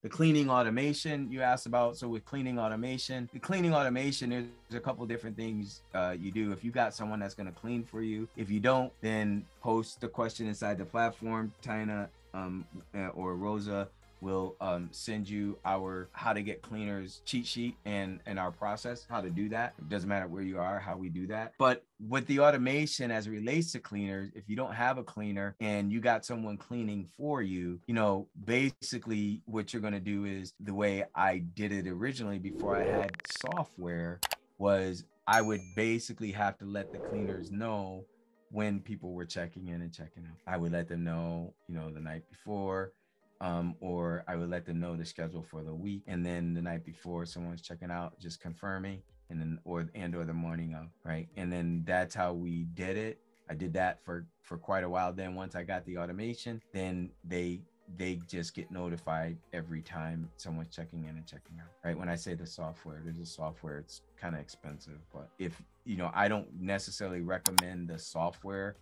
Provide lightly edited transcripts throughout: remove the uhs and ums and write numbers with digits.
The cleaning automation you asked about. So with the cleaning automation, there's a couple different things you do. If you got someone that's going to clean for you, if you don't, then post the question inside the platform. Tina or Rosa will send you our how to get cleaners cheat sheet and our process, how to do that. It doesn't matter where you are, how we do that. But with the automation as it relates to cleaners, if you don't have a cleaner and you got someone cleaning for you, you know, basically what you're going to do is the way I did it originally before I had software was I would basically have to let the cleaners know when people were checking in and checking out. I would let them know, you know, the night before, or I would let them know the schedule for the week. And then the night before someone's checking out, just confirming, and then, or the morning of, right? And then that's how we did it. I did that for quite a while. Then once I got the automation, then they just get notified every time someone's checking in and checking out, right? When I say the software, there's a software, it's kind of expensive, but if, you know, I don't necessarily recommend the software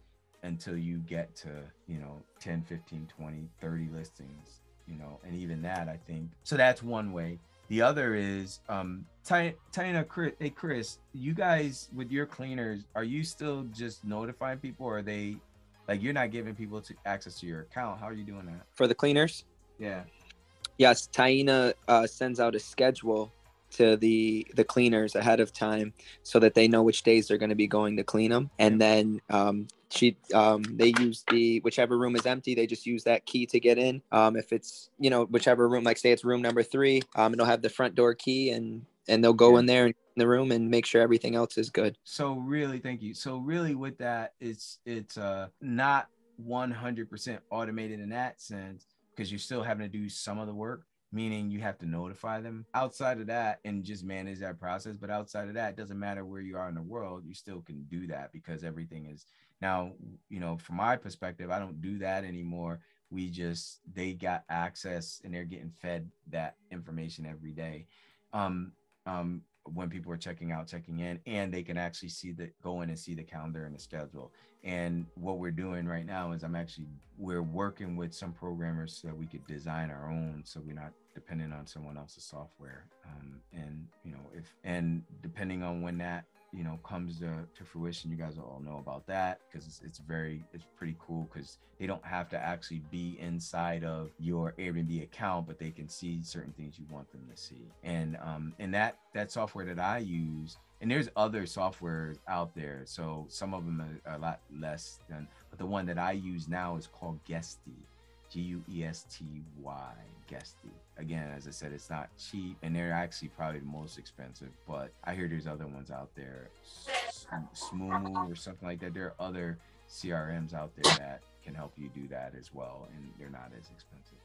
until you get to, you know, 10, 15, 20, 30 listings, you know, and even that, I think. So that's one way. The other is, Tina, Chris, you guys with your cleaners, are you still just notifying people, or are they, like, you're not giving people access to your account? How are you doing that? For the cleaners? Yeah. Yes, Taina sends out a schedule to the cleaners ahead of time so that they know which days they're going to be going to clean them. And then they use whichever room is empty, they just use that key to get in. If it's, you know, whichever room, like say it's room number 3, it'll have the front door key, and they'll go in there in the room and make sure everything else is good. So really, thank you. So really with that, it's not 100% automated in that sense, because you're still having to do some of the work, meaning you have to notify them outside of that and just manage that process. But outside of that, it doesn't matter where you are in the world, you still can do that, because everything is now, you know, from my perspective, I don't do that anymore. They got access and they're getting fed that information every day. When people are checking out, checking in, and they can actually go in and see the calendar and the schedule. And what we're doing right now is we're working with some programmers so that we could design our own, so we're not dependent on someone else's software. And, you know, depending on when that, you know, comes to fruition, you guys all know about that, because it's pretty cool, because they don't have to actually be inside of your Airbnb account, but they can see certain things you want them to see. And that software that I use, and there's other softwares out there, so some of them are a lot less than, but the one that I use now is called Guesty, Guesty, Guesty. Again, as I said, it's not cheap, and they're actually probably the most expensive, but I hear there's other ones out there, Smooth or something like that. There are other CRMs out there that can help you do that as well, and they're not as expensive.